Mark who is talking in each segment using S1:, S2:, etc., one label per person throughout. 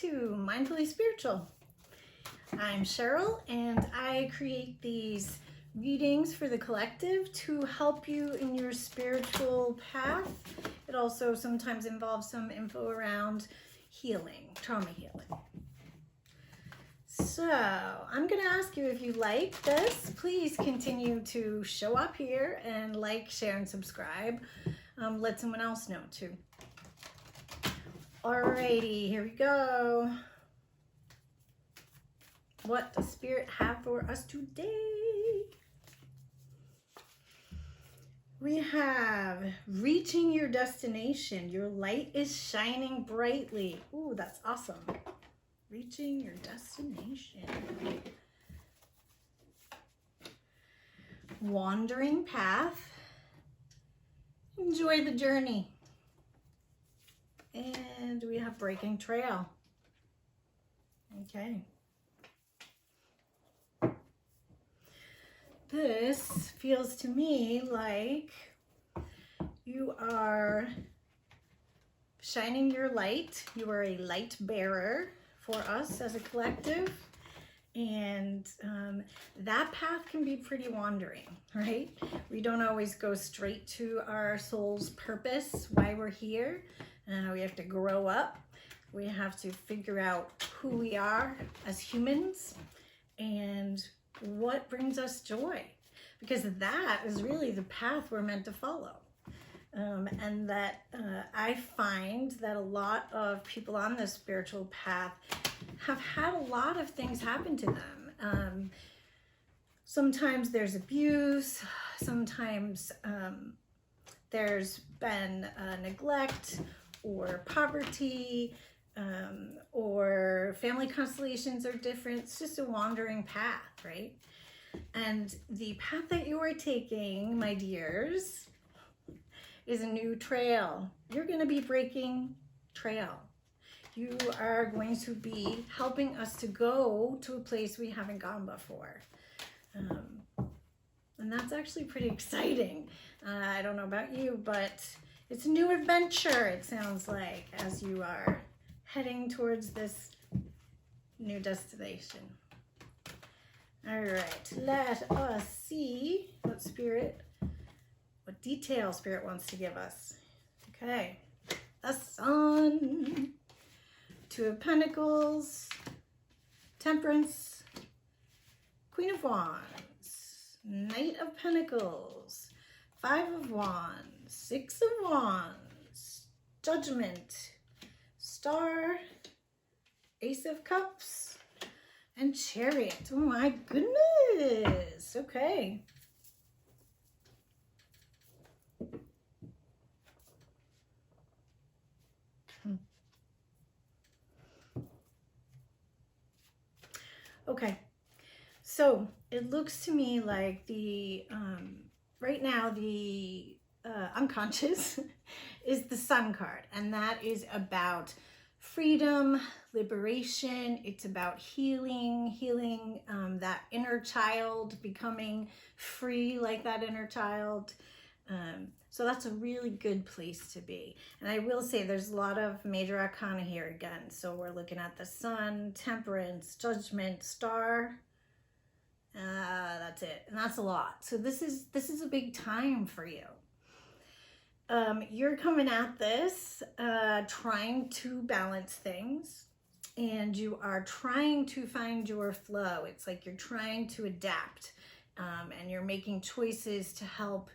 S1: to Mindfully Spiritual. I'm Cheryl, and I create these readings for the collective to help you in your spiritual path. It also sometimes involves some info around healing, trauma healing. So I'm going to ask you, if you like this, please continue to show up here and like, share, and subscribe. Let someone else know too. Alrighty, here we go. What does Spirit have for us today? We have reaching your destination. Your light is shining brightly. Ooh, that's awesome. Reaching your destination. Wandering path. Enjoy the journey. And we have breaking trail. Okay. This feels to me like you are shining your light. You are a light bearer for us as a collective. And that path can be pretty wandering, right? We don't always go straight to our soul's purpose, why we're here. We have to grow up. We have to figure out who we are as humans and what brings us joy, because that is really the path we're meant to follow. And that I find that a lot of people on this spiritual path have had a lot of things happen to them. Sometimes there's abuse, sometimes there's been neglect or poverty, or family constellations are different. It's just a wandering path, right? And the path that you are taking, my dears, is a new trail. You're going to be breaking trail. You are going to be helping us to go to a place we haven't gone before. And that's actually pretty exciting. I don't know about you, but it's a new adventure, it sounds like, as you are heading towards this new destination. All right, let us see what detail Spirit wants to give us. Okay, the Sun, Two of Pentacles, Temperance, Queen of Wands, Knight of Pentacles, Five of Wands, Six of Wands, Judgment, Star, Ace of Cups, and Chariot. Oh my goodness. Okay. Okay. So it looks to me like the right now the unconscious is the Sun card, and that is about freedom, liberation. It's about healing that inner child, becoming free like that inner child. So that's a really good place to be. And I will say there's a lot of major arcana here again. So we're looking at the Sun, Temperance, Judgment, Star. That's it, and that's a lot. So this is a big time for you. You're coming at this trying to balance things, and you are trying to find your flow. It's like you're trying to adapt, and you're making choices to help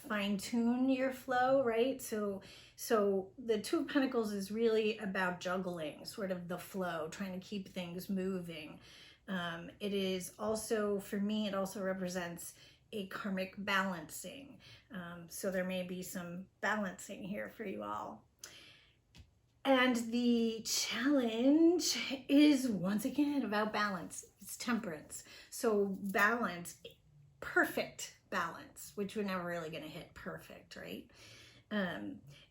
S1: fine-tune your flow, right? So the Two of Pentacles is really about juggling sort of the flow, trying to keep things moving. It is also, for me, it also represents a karmic balancing. So there may be some balancing here for you all. And the challenge is, once again, about balance. It's temperance. So balance, perfect balance, which we're never really going to hit perfect, right?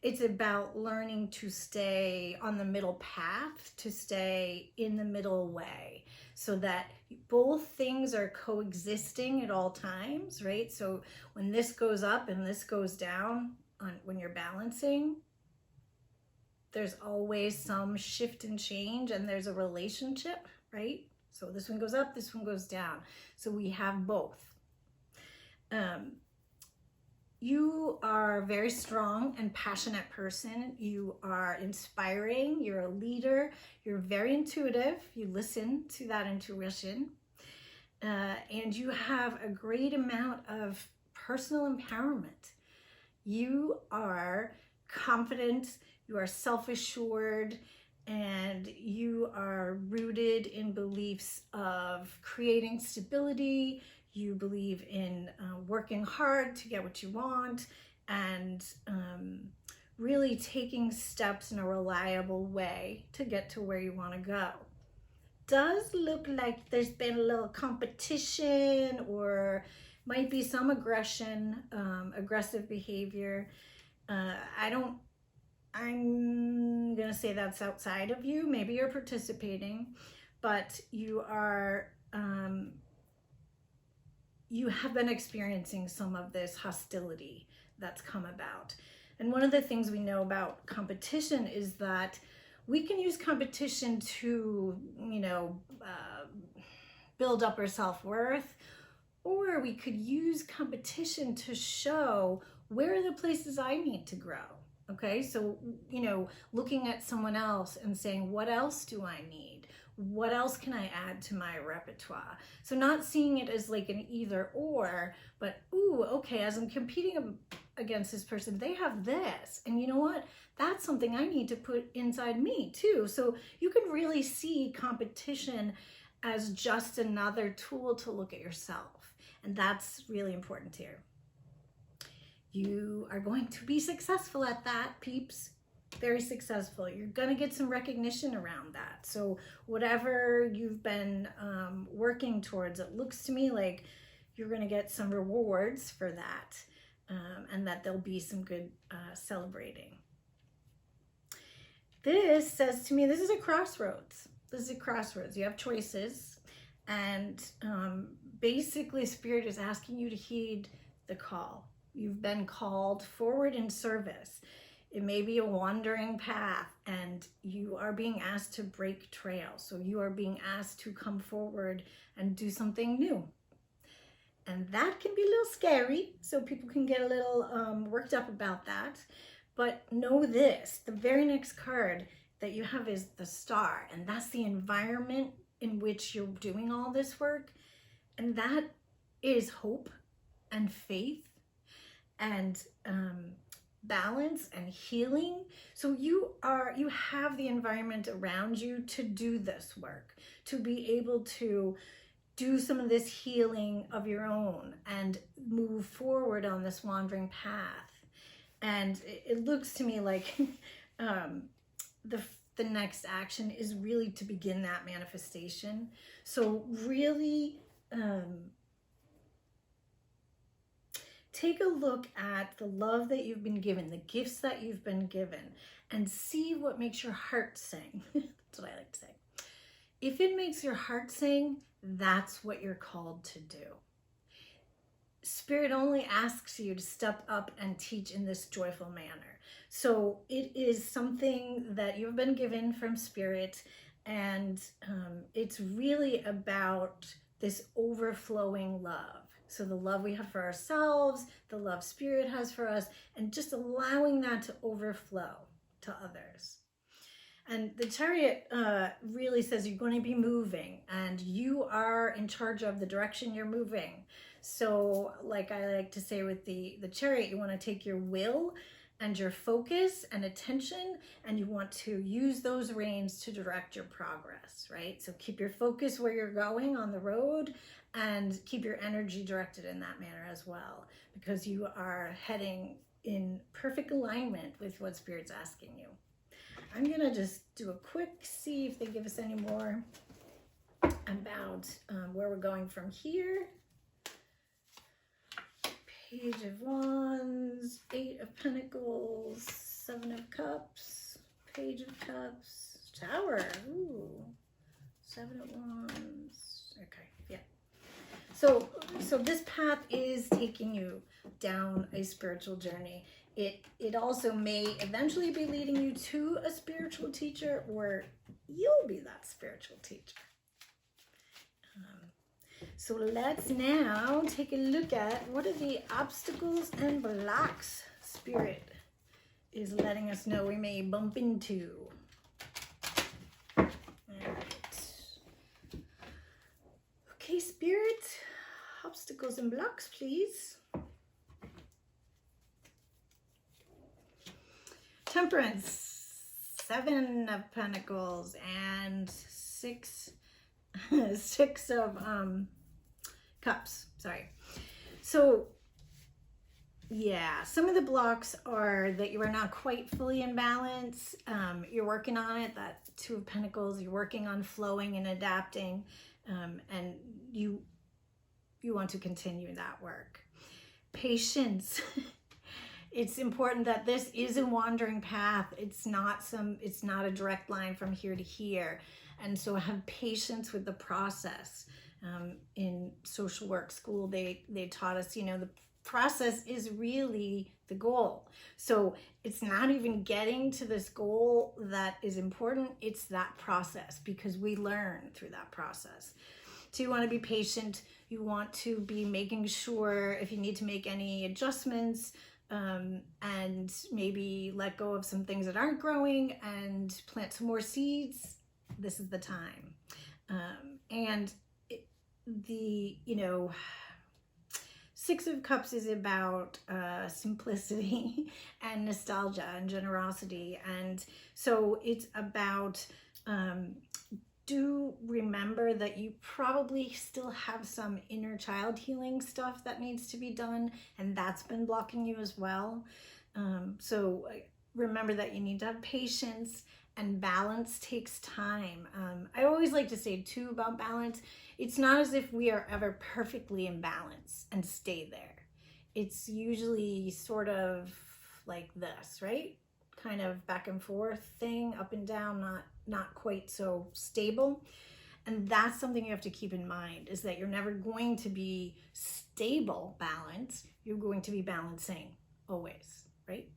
S1: It's about learning to stay on the middle path, to stay in the middle way, so that both things are coexisting at all times, right? So when this goes up and this goes down, when you're balancing, there's always some shift and change, and there's a relationship, right? So this one goes up, this one goes down. So we have both. You are a very strong and passionate person. You are inspiring. You're a leader. You're very intuitive. You listen to that intuition. And you have a great amount of personal empowerment. You are confident. You are self-assured. And you are rooted in beliefs of creating stability. You believe in working hard to get what you want, and really taking steps in a reliable way to get to where you want to go. Does look like there's been a little competition, or might be some aggression, aggressive behavior. I'm gonna say that's outside of you. Maybe you're participating, but you are, you have been experiencing some of this hostility that's come about. And one of the things we know about competition is that we can use competition to, build up our self-worth, or we could use competition to show where are the places I need to grow. Okay, so, looking at someone else and saying, what else do I need? What else can I add to my repertoire? So not seeing it as like an either or, but, ooh, okay, as I'm competing against this person, they have this. And you know what? That's something I need to put inside me too. So you can really see competition as just another tool to look at yourself. And that's really important here. You are going to be successful at that, peeps. Very successful. You're going to get some recognition around that. So whatever you've been working towards, it looks to me like you're going to get some rewards for that, and that there'll be some good celebrating. This says to me, this is a crossroads. This is a crossroads. You have choices, and basically Spirit is asking you to heed the call. You've been called forward in service. It may be a wandering path, and you are being asked to break trail. So you are being asked to come forward and do something new. And that can be a little scary, so people can get a little worked up about that. But know this, the very next card that you have is the Star, and that's the environment in which you're doing all this work. And that is hope and faith and balance and healing. So you have the environment around you to do this work, to be able to do some of this healing of your own and move forward on this wandering path. And it looks to me like the next action is really to begin that manifestation. So really take a look at the love that you've been given, the gifts that you've been given, and see what makes your heart sing. That's what I like to say. If it makes your heart sing, that's what you're called to do. Spirit only asks you to step up and teach in this joyful manner. So it is something that you've been given from Spirit, and it's really about this overflowing love. So the love we have for ourselves, the love Spirit has for us, and just allowing that to overflow to others. And the Chariot really says you're going to be moving, and you are in charge of the direction you're moving. So like I like to say with the Chariot, you want to take your will and your focus and attention, and you want to use those reins to direct your progress, right? So keep your focus where you're going on the road, and keep your energy directed in that manner as well, because you are heading in perfect alignment with what Spirit's asking you. I'm gonna just do a quick see if they give us any more about where we're going from here. Page of Wands, 8 of Pentacles, 7 of Cups, Page of Cups, Tower, ooh, 7 of Wands, okay, yeah. So this path is taking you down a spiritual journey. it also may eventually be leading you to a spiritual teacher, or you'll be that spiritual teacher. So let's now take a look at what are the obstacles and blocks Spirit is letting us know we may bump into. All right. Okay, Spirit, obstacles and blocks, please. Temperance, 7 of Pentacles, and 6 of Cups. Sorry. So yeah, some of the blocks are that you are not quite fully in balance. You're working on it. That 2 of Pentacles, you're working on flowing and adapting, and you want to continue that work. Patience. It's important that this is a wandering path. It's not a direct line from here to here. And so have patience with the process. In social work school, they taught us, the process is really the goal. So it's not even getting to this goal that is important. It's that process, because we learn through that process. So you want to be patient. You want to be making sure if you need to make any adjustments, and maybe let go of some things that aren't growing and plant some more seeds, this is the time. And the 6 of Cups is about simplicity and nostalgia and generosity. And so it's about, do remember that you probably still have some inner child healing stuff that needs to be done, and that's been blocking you as well. So remember that you need to have patience, and balance takes time. I always like to say too about balance, it's not as if we are ever perfectly in balance and stay there. It's usually sort of like this, right? Kind of back and forth thing, up and down, not quite so stable. And that's something you have to keep in mind, is that you're never going to be stable balance. You're going to be balancing always, right?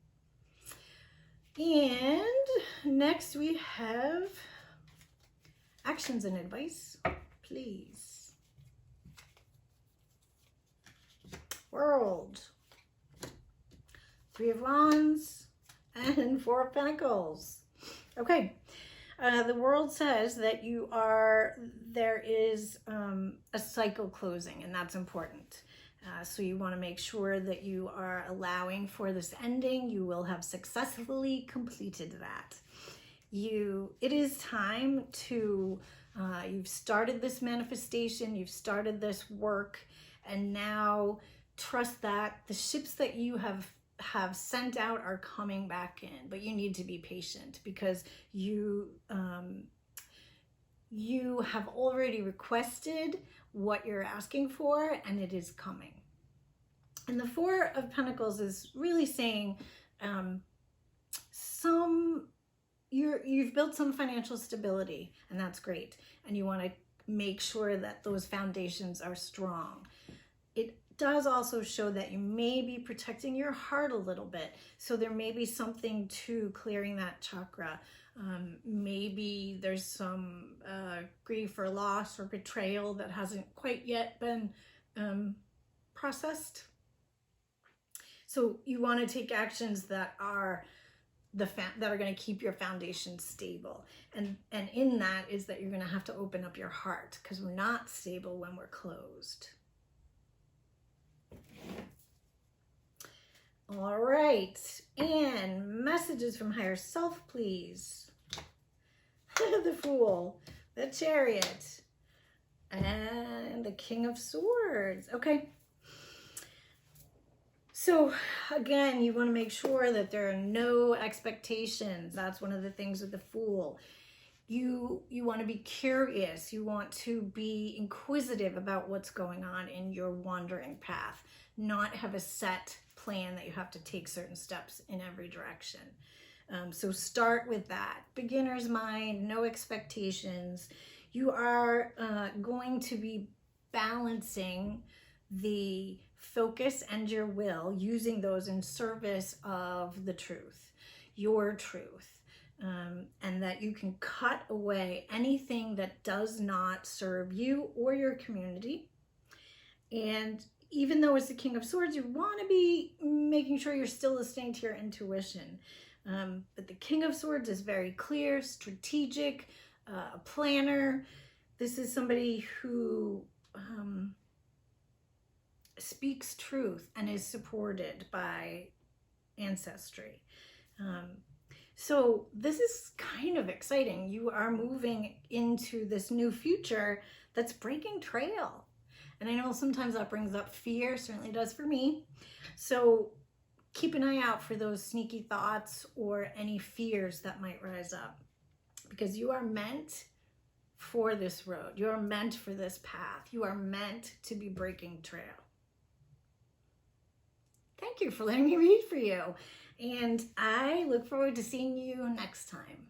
S1: And next we have actions and advice, please. World, 3 of Wands, and 4 of Pentacles. Okay, the World says that there is a cycle closing, and that's important. So you want to make sure that you are allowing for this ending. You will have successfully completed that. It is time to, you've started this manifestation, you've started this work, and now trust that the ships that you have sent out are coming back in, but you need to be patient, because you have already requested what you're asking for, and it is coming. And the 4 of Pentacles is really saying you've built some financial stability, and that's great, and you want to make sure that those foundations are strong. It does also show that you may be protecting your heart a little bit, so there may be something to clearing that chakra. Maybe there's some grief or loss or betrayal that hasn't quite yet been processed. So you want to take actions that are going to keep your foundation stable. And in that is that you're going to have to open up your heart, because we're not stable when we're closed. All right, and messages from higher self, please. The Fool, the Chariot, and the King of Swords. Okay. So again, you want to make sure that there are no expectations. That's one of the things with the Fool. You want to be curious. You want to be inquisitive about what's going on in your wandering path, not have a set plan that you have to take certain steps in every direction. So start with that. Beginner's mind, no expectations. You are going to be balancing the focus and your will, using those in service of the truth, your truth, and that you can cut away anything that does not serve you or your community. And even though it's the King of Swords, you want to be making sure you're still listening to your intuition. But the King of Swords is very clear, strategic, a planner. This is somebody who speaks truth and is supported by ancestry. So this is kind of exciting. You are moving into this new future that's breaking trail. And I know sometimes that brings up fear, certainly does for me. So keep an eye out for those sneaky thoughts or any fears that might rise up, because you are meant for this road. You are meant for this path. You are meant to be breaking trail. Thank you for letting me read for you. And I look forward to seeing you next time.